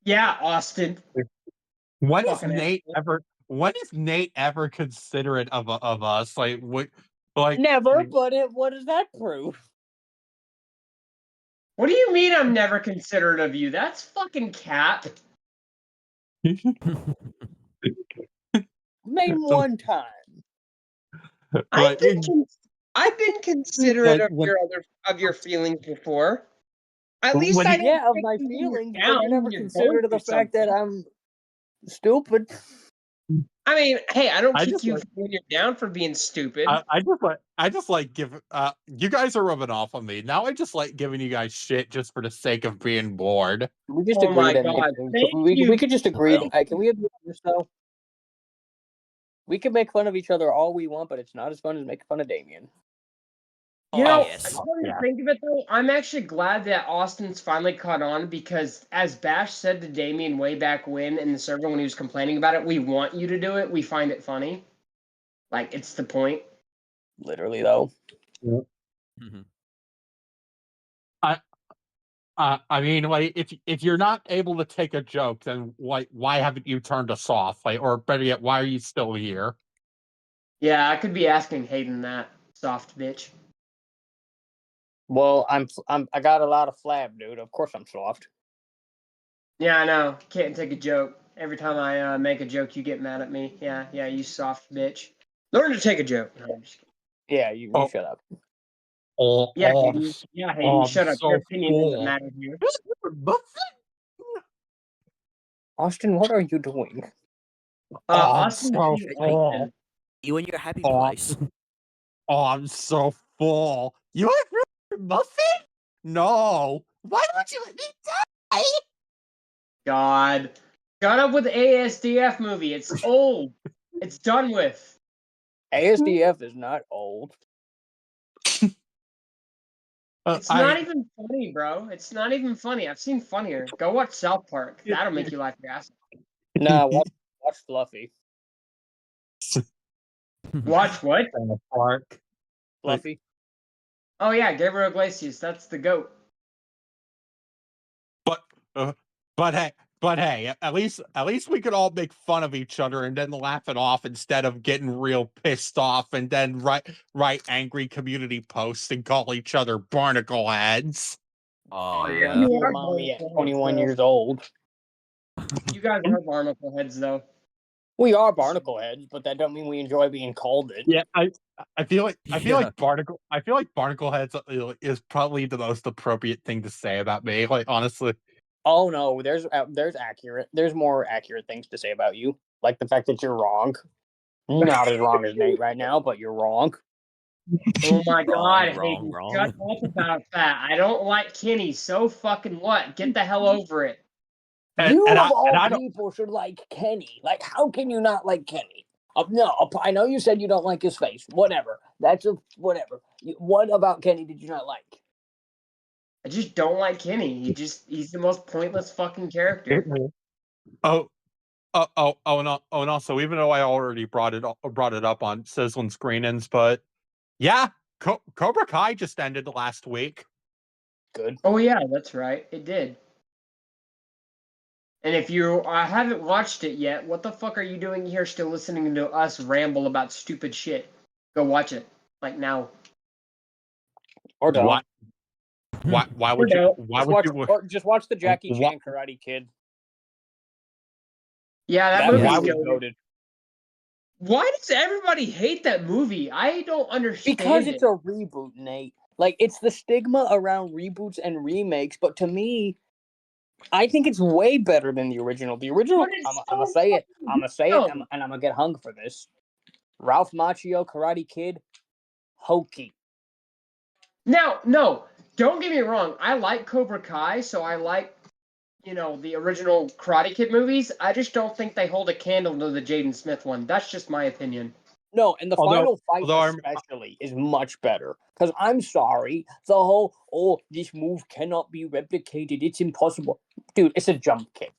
Yeah, Austin. When is Nate ever considerate of us? Like, what? Like, Never, but what does that prove? What do you mean I'm never considerate of you? That's fucking cap. Name one time. I've been considerate of your feelings before. At least I don't of my feelings, but down you never when you're considered going the through fact that something. I'm stupid. I mean, hey, I don't I kick just you like- when you're down for being stupid. I just like give you guys are rubbing off on me. Now I just like giving you guys shit just for the sake of being bored. We just Oh agree my that God, we could just agree Well. that can we agree on this though? We can make fun of each other all we want, but it's not as fun as making fun of Damien. You know, yes. come to think of it though, I'm actually glad that Austin's finally caught on because as Bash said to Damien way back when in the server when he was complaining about it, we want you to do it. We find it funny. Like, it's the point. Literally though. Mhm. I mean, like, if you're not able to take a joke, then why haven't you turned us off? Like, or better yet, why are you still here? Yeah, I could be asking Hayden that, soft bitch. Well, I got a lot of flab, dude. Of course I'm soft. Yeah, I know. Can't take a joke. Every time I make a joke, you get mad at me. Yeah, you soft bitch. Learn to take a joke. No, I'm just kidding. Yeah, you shut up. Yeah, Hayden. Yeah, Hayden, shut up. Your So opinion doesn't full. matter here. Austin, what are you doing? Austin, so you full. You and your happy Oh. place. Oh, I'm so full. You want a muffin? No. Why would you let me die? God. Shut up with the ASDF movie. It's old. It's done with. ASDF is not old. It's not even funny, bro. It's not even funny. I've seen funnier. Go watch South Park. That'll make you laugh your ass off. Nah, watch Fluffy. Watch what? Park. Fluffy. Oh yeah, Gabriel Iglesias. That's the goat. But But hey, at least we could all make fun of each other and then laugh it off instead of getting real pissed off and then write angry community posts and call each other barnacle heads. Oh And yeah. run to your mommy at 21 years old. You guys are barnacle heads, though. We are barnacle heads, but that don't mean we enjoy being called it. Yeah, I feel like barnacle heads is probably the most appropriate thing to say about me. Like honestly. Oh no, there's more accurate things to say about you, like the fact that you're wrong. Not as wrong as Nate right now, but you're wrong. Oh my God, wrong, Hayden, wrong. shut up about that. I don't like Kenny. So fucking what? Get the hell over it. You of all people should like Kenny. Like, how can you not like Kenny? No, I know you said you don't like his face. Whatever. Whatever. What about Kenny did you not like? I just don't like Kenny. He's the most pointless fucking character. And also, even though I already brought it up on Sizzlin Screenings, but yeah, Cobra Kai just ended last week. Good. Oh yeah, that's right. It did. And if you haven't watched it yet, what the fuck are you doing here still listening to us ramble about stupid shit? Go watch it. Like now. Or don't. Why would you? Or just watch the Jackie Chan Karate Kid. Yeah, that movie was goated. Why does everybody hate that movie? I don't understand. Because it's a reboot, Nate. Like, it's the stigma around reboots and remakes, but to me, I think it's way better than the original. The original, I'm gonna say it, and I'm gonna get hung for this. Ralph Macchio, Karate Kid, hokey. Now, no, don't get me wrong. I like Cobra Kai, so I like, the original Karate Kid movies. I just don't think they hold a candle to the Jaden Smith one. That's just my opinion. No, and the final fight especially is much better. Because I'm sorry, the whole, this move cannot be replicated. It's impossible. Dude, it's a jump kick.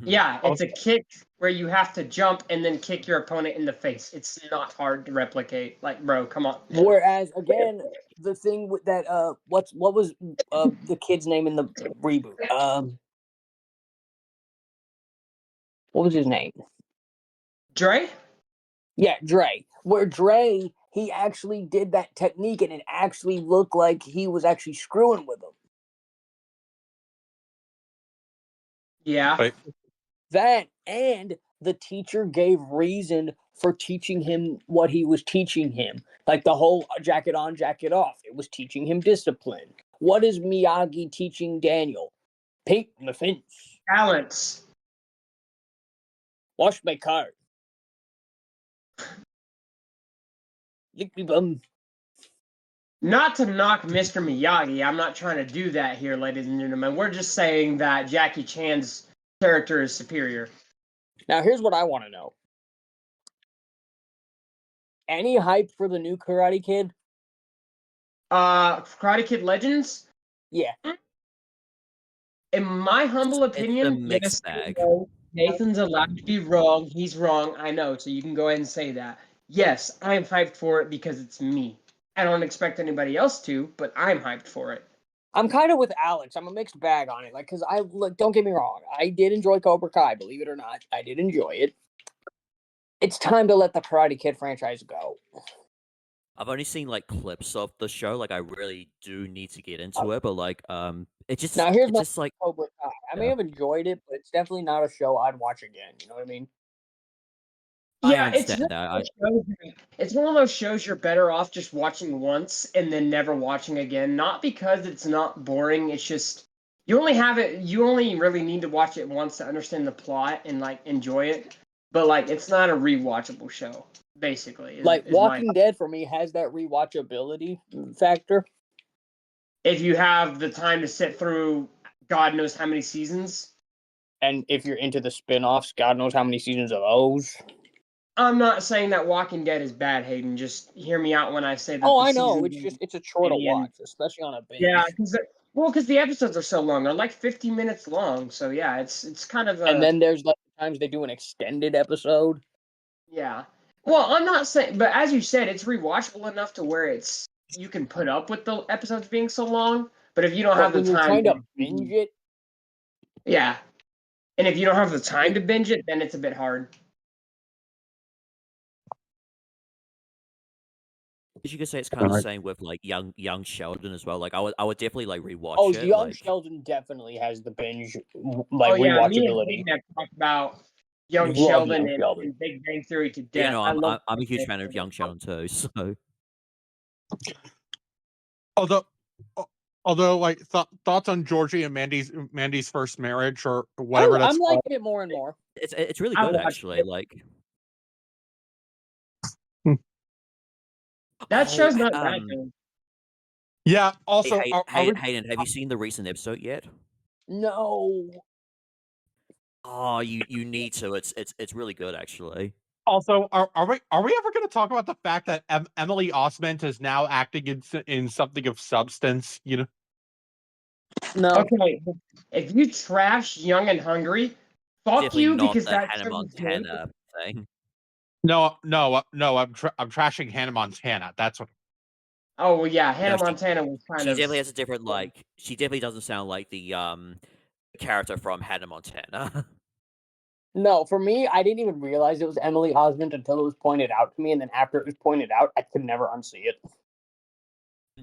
Yeah, it's a kick where you have to jump and then kick your opponent in the face. It's not hard to replicate. Like, bro, come on. Whereas, again, the thing with that, what was the kid's name in the reboot? What was his name? Dre? Yeah, Dre. Where Dre, he actually did that technique and it actually looked like he was actually screwing with him. Yeah. That and the teacher gave reason for teaching him what he was teaching him. Like the whole jacket on, jacket off. It was teaching him discipline. What is Miyagi teaching Daniel? Paint the fence. Balance. Wash my car. Lick me bum. Not to knock Mr. Miyagi. I'm not trying to do that here, ladies and gentlemen. We're just saying that Jackie Chan's character is superior. Now, here's what I want to know. Any hype for the new Karate Kid? Karate Kid Legends? Yeah. In my humble opinion, yes, bag. Nathan's allowed to be wrong. He's wrong. I know, so you can go ahead and say that. Yes, I'm hyped for it because it's me. I don't expect anybody else to, but I'm hyped for it. I'm kind of with Alex. I'm a mixed bag on it. Because don't get me wrong. I did enjoy Cobra Kai, believe it or not. I did enjoy it. It's time to let the Karate Kid franchise go. I've only seen clips of the show. I really do need to get into it, but it just now here's just like Cobra Kai. I may have enjoyed it, but it's definitely not a show I'd watch again. You know what I mean? Yeah, it's one of those shows you're better off just watching once and then never watching again. Not because it's not boring. It's just you only really need to watch it once to understand the plot and enjoy it. But it's not a rewatchable show. Basically, Walking Dead for me has that rewatchability factor. If you have the time to sit through God knows how many seasons. And if you're into the spin-offs, God knows how many seasons of those. I'm not saying that Walking Dead is bad, Hayden. Just hear me out when I say that. Oh, I know. It's a chore to watch, especially on a binge. Yeah, because the episodes are so long. They're 50 minutes long. So yeah, it's kind of. And then there's times they do an extended episode. Yeah. Well, I'm not saying, but as you said, it's rewatchable enough to where you can put up with the episodes being so long. But if you don't have the when you're time trying to binge it, yeah. And if you don't have the time to binge it, then it's a bit hard. You could say it's kind of the same with like young Sheldon as well. Like I would definitely like rewatch oh, it. young Like Sheldon definitely has the binge Oh yeah, me and rewatchability. Hayden have talked about Young Love Sheldon Young Sheldon. and Big Bang Theory to you death. know, I love. I'm a huge fan of young Sheldon too. So Although, like thoughts on Georgie and Mandy's first marriage or whatever that's I'm called. liking it more and more. it's really I good watched actually. it. Like That oh, show's not bad. Though. Yeah. Also, Hayden, have you seen the recent episode yet? No. Oh, you need to. It's really good actually. Also, are we ever going to talk about the fact that Emily Osment is now acting in something of substance? You know. No. Okay, if you trash Young and Hungry, fuck Definitely you not because the that Hannah show was great. Montana thing. No. I'm trashing Hannah Montana. That's what. Oh well, yeah, Hannah No, Montana was kind She of. definitely has a different like. She definitely doesn't sound like the character from Hannah Montana. No, for me, I didn't even realize it was Emily Osment until it was pointed out to me, and then after it was pointed out, I could never unsee it.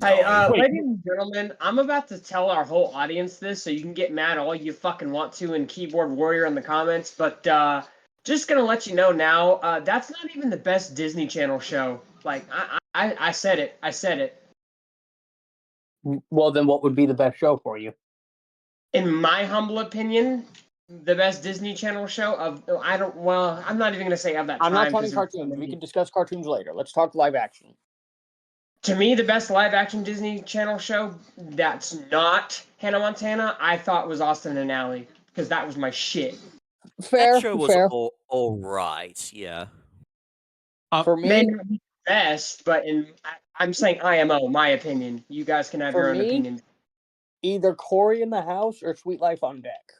Hey, No. ladies and gentlemen, I'm about to tell our whole audience this, so you can get mad all you fucking want to in Keyboard Warrior in the comments, but just gonna let you know now, that's not even the best Disney Channel show. Like, I said it. I said it. Well, then what would be the best show for you? In my humble opinion, the best Disney Channel show of I'm not even gonna say of that I'm time. not talking cartoons. We can discuss cartoons later. Let's talk live action. To me, the best live action Disney Channel show that's not Hannah Montana, I thought was Austin and Ally because that was my shit. Fair, That show was fair. all right. Yeah. For May me, not be the best, but I'm saying IMO, my opinion. You guys can have For your own me- opinions. either Corey in the House or Sweet Life on Deck.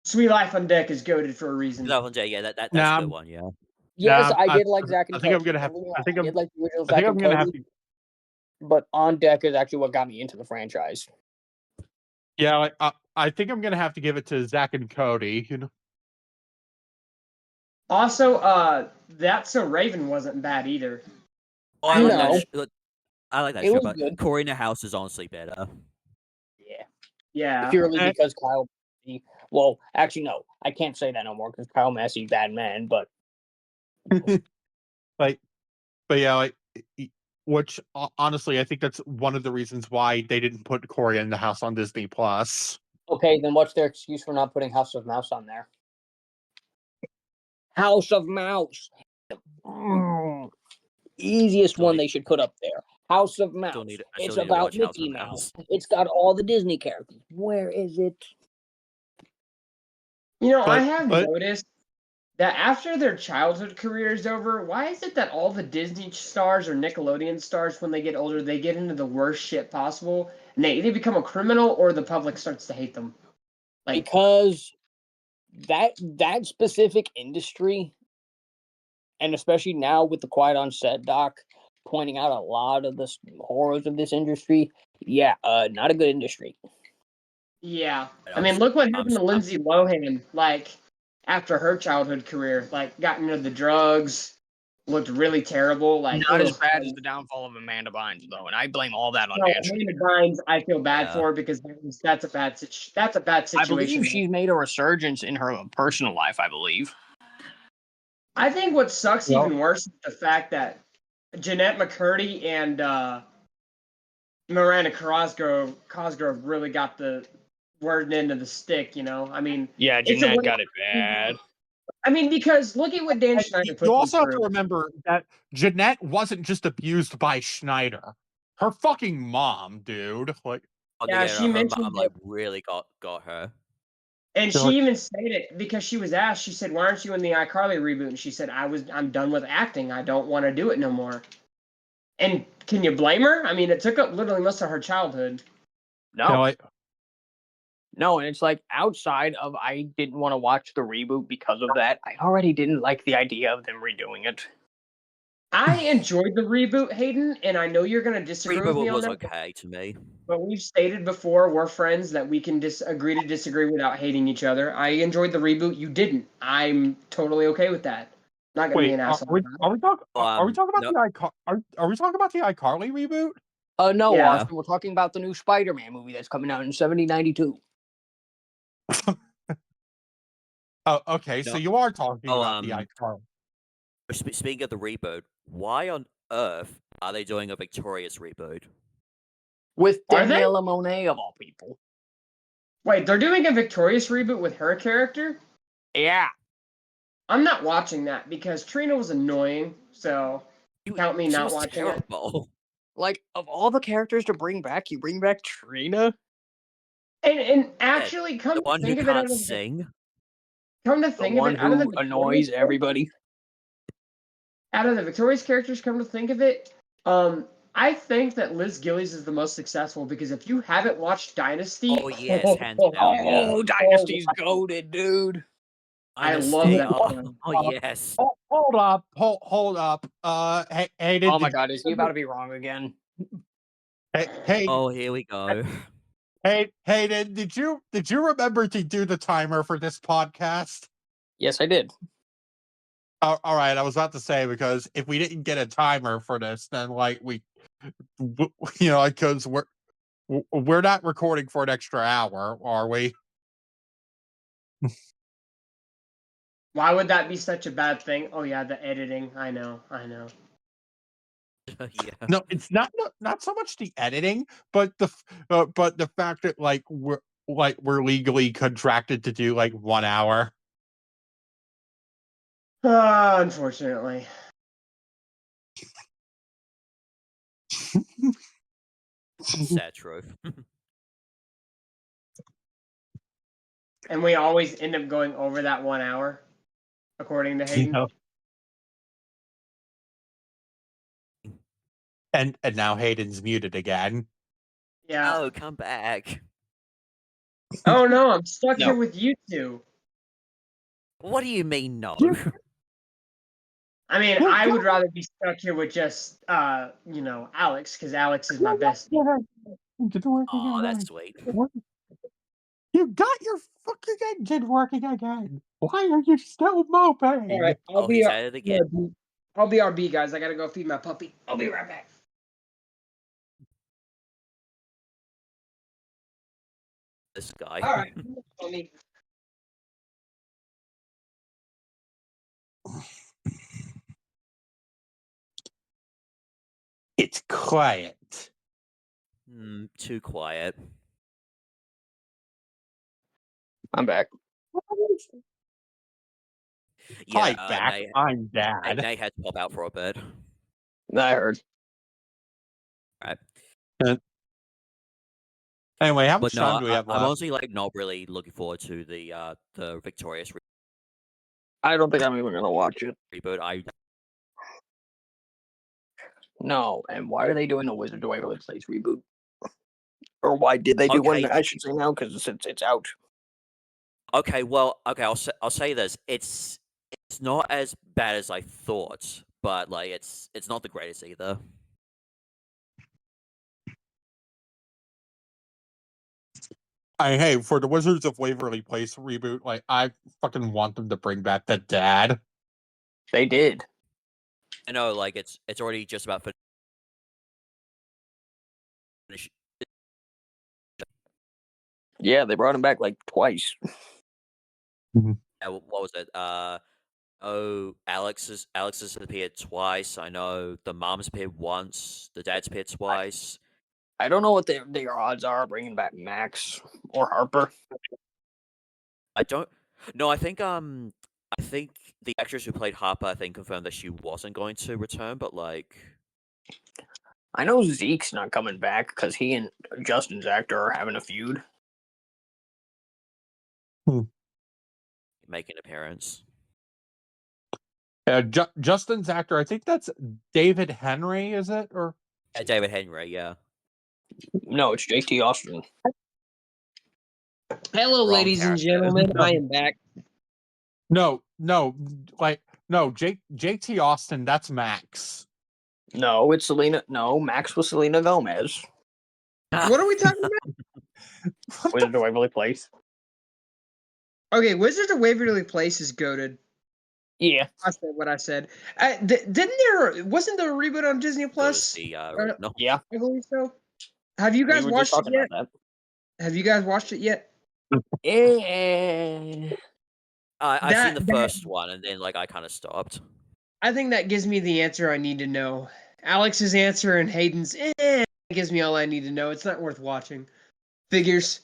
Sweet Life on Deck is goated for a reason. That one, yeah, that's a good one. Yeah. Yes, Nah, I did like Zack and I think I'm Cody. gonna have. I think I'm. did like the original I Zack think I'm and gonna have Cody, to. but On Deck is actually what got me into the franchise. Yeah, like, I think I'm gonna have to give it to Zach and Cody. You know. Also, That's So Raven wasn't bad either. Oh, I like No. that. I like that It show, was but good. Corey in the House is honestly better. Yeah. Yeah. Purely because Kyle. Well, actually, no, I can't say that no more because Kyle Massey, bad man. But But yeah, like, which honestly, I think that's one of the reasons why they didn't put Corey in the House on Disney Plus. okay, then what's their excuse for not putting House of Mouse on there? House of Mouse. Easiest one they should put up there. House of Mouse. It's about Mickey Mouse. It's got all the Disney characters. Where is it? You know, I have noticed that after their childhood career is over, why is it that all the Disney stars or Nickelodeon stars, when they get older, they get into the worst shit possible, and they either become a criminal or the public starts to hate them? Like, because that specific industry, and especially now with the Quiet on Set doc pointing out a lot of the horrors of this industry, not a good industry. yeah. I mean, look what happened to Lindsay Lohan, like, after her childhood career. Like, got into the drugs, looked really terrible. Like, Not as bad as the downfall of Amanda Bynes, though, and I blame all that on Nancy. Amanda Bynes, I feel bad for because that's a bad situation. I believe she's made a resurgence in her personal life, I believe. I think what sucks even worse is the fact that Jeanette McCurdy and Miranda Cosgrove really got the word end of the stick, you know? I mean... Yeah, Jeanette got it bad. I mean, because look at what Dan Schneider put. You also have to remember that Jeanette wasn't just abused by Schneider. Her fucking mom, dude. Like, yeah, she mentioned mom, like, really got her. And she even stated, because she was asked, she said, "Why aren't you in the iCarly reboot?" And she said, "I'm done with acting. I don't want to do it no more." And can you blame her? I mean, it took up literally most of her childhood. No, and it's like outside of I didn't want to watch the reboot because of that. I already didn't like the idea of them redoing it. I enjoyed the reboot, Hayden, and I know you're going to disagree with me Reboot on was that. okay to me. But we've stated before, we're friends, that we can agree to disagree without hating each other. I enjoyed the reboot. You didn't. I'm totally okay with that. Not going to be Wait, an asshole. are we talking about No. are we talking about the iCarly reboot? No, Yeah. Austin, we're talking about the new Spider-Man movie that's coming out in 7092. Oh, okay. So No. you are talking about the iCarly. Speaking of the reboot, why on earth are they doing a Victorious reboot? With Are they? Daniela Monet, of all people. Wait, they're doing a Victorious reboot with her character? Yeah. I'm not watching that because Trina was annoying, so count me She not was watching it. terrible. Like, of all the characters to bring back, you bring back Trina? And actually, come The to one who think of it, can't sing. come to The think of one it, out of the who annoys everybody. out of the Victorious characters, come to think of it, I think that Liz Gillies is the most successful because if you haven't watched Dynasty, Oh yes, hands down. Yeah. Oh, Dynasty's goated, dude. I love Dynasty. that. Oh yes. Hold up. Hey, Oh my god, is he about to be wrong again? Hey, Oh, here we go. Hayden, did you remember to do the timer for this podcast? Yes, I did. All right, I was about to say, because if we didn't get a timer for this, then because we're not recording for an extra hour, are we? Why would that be such a bad thing? Oh yeah, the editing. I know. Yeah. No, it's not so much the editing, but the fact that we're legally contracted to do 1 hour. Unfortunately. Sad truth. And we always end up going over that 1 hour, according to Hayden. No. And now Hayden's muted again. Yeah. Oh, come back. Oh no, I'm stuck No. here with you two. What do you mean no? I mean, I would rather be stuck here with just Alex, because Alex is my bestie. Oh, that's sweet. You got your fucking engine working again. Why are you still moping? All right, He's at it again. I'll be RB, guys. I gotta go feed my puppy. I'll be right back. This guy. All right. It's quiet. Too quiet. I'm back. Hi, Yeah, back. I'm Dad. Nate had to pop out for a bit. I heard. Right. Anyway, how much But time no, do we have I'm left? honestly not really looking forward to the Victorious I don't think I'm even gonna watch it. reboot. No, and why are they doing a Wizard of Waverly Place reboot? Or why did they do one? I should say now because it's out. Okay, well, I'll say this. It's not as bad as I thought, but it's not the greatest either. Hey, for the Wizards of Waverly Place reboot, I fucking want them to bring back the dad. They did. I know, it's already just about finished. Yeah, they brought him back twice. What was it? Alex's appeared twice. I know the mom's appeared once. The dad's appeared twice. I don't know what their odds are of bringing back Max or Harper. I don't. No, I think the actress who played Harper, confirmed that she wasn't going to return. But I know Zeke's not coming back because he and Justin's actor are having a feud. Make an appearance. Justin's actor, I think that's David Henry, is it? Or David Henry, yeah. No, it's JT Austin. Hello, Wrong ladies and character. gentlemen. I am back. no, JT Austin, that's Max. No, it's Selena. No, Max was Selena Gomez. What are we talking about? Wizard of Waverly Place. Okay, Wizards of Waverly Place is goated. Yeah. I said what I said. Wasn't there a reboot on Disney Plus? No. Yeah. I believe so. Have you guys watched it yet? Have you guys watched it yet? Yeah. I've seen the first one, and then I kind of stopped. I think that gives me the answer I need to know. Alex's answer and Hayden's gives me all I need to know. It's not worth watching. Figures.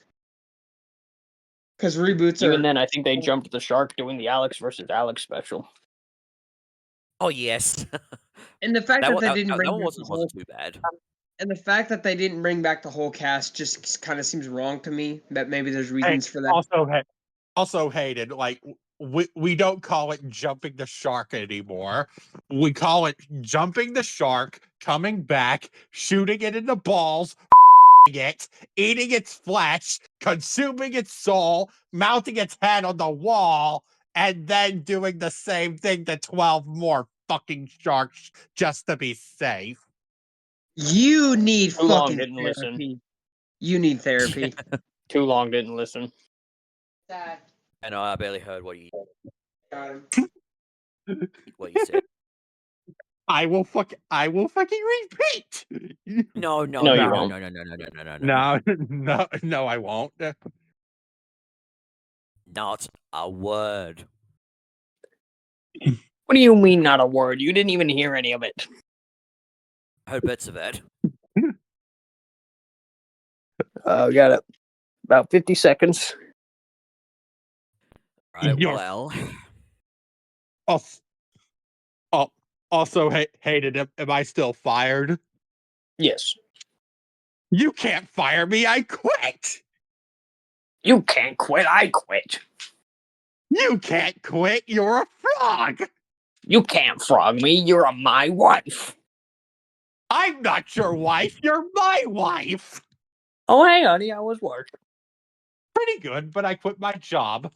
Because reboots Even then, I think they jumped the shark doing the Alex versus Alex special. Oh yes. And the fact that they didn't bring that back wasn't too bad. And the fact that they didn't bring back the whole cast just kind of seems wrong to me. That maybe there's reasons for that. Also, Hayden, we don't call it jumping the shark anymore. We call it jumping the shark, coming back, shooting it in the balls, it, eating its flesh, consuming its soul, mounting its head on the wall, and then doing the same thing to 12 more fucking sharks just to be safe. You need Too long, fucking didn't therapy. listen. You need therapy. Too long, didn't listen. Sad. I know, I barely heard what you said. I will fucking repeat. No, you won't. No, I won't. Not a word. What do you mean, not a word? You didn't even hear any of it. I heard bits of it. We got it. About 50 seconds. Right, well. Also, Hayden, am I still fired? Yes. You can't fire me. I quit. You can't quit. I quit. You can't quit. You're a frog. You can't frog me. You're my wife. I'm not your wife. You're my wife. Oh, hey, honey, how was work? Pretty good, but I quit my job.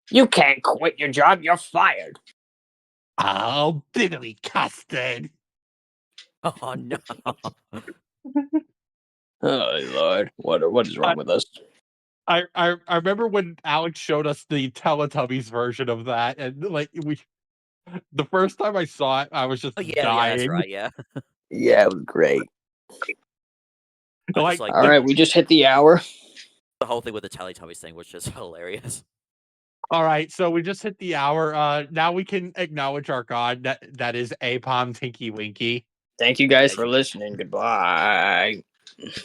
You can't quit your job. You're fired. Oh, biddly custard. Oh, no. Oh, Lord. What is wrong with us? I remember when Alex showed us the Teletubbies version of that, and the first time I saw it, I was just dying. Yeah, that's right, yeah. Yeah, it was great. All right, we just hit the hour. The whole thing with the Teletubbies thing was just hilarious. All right, so we just hit the hour. Now we can acknowledge our god. That is Apom Tinky Winky. Thank you guys for listening. Goodbye.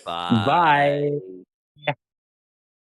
Bye. Bye.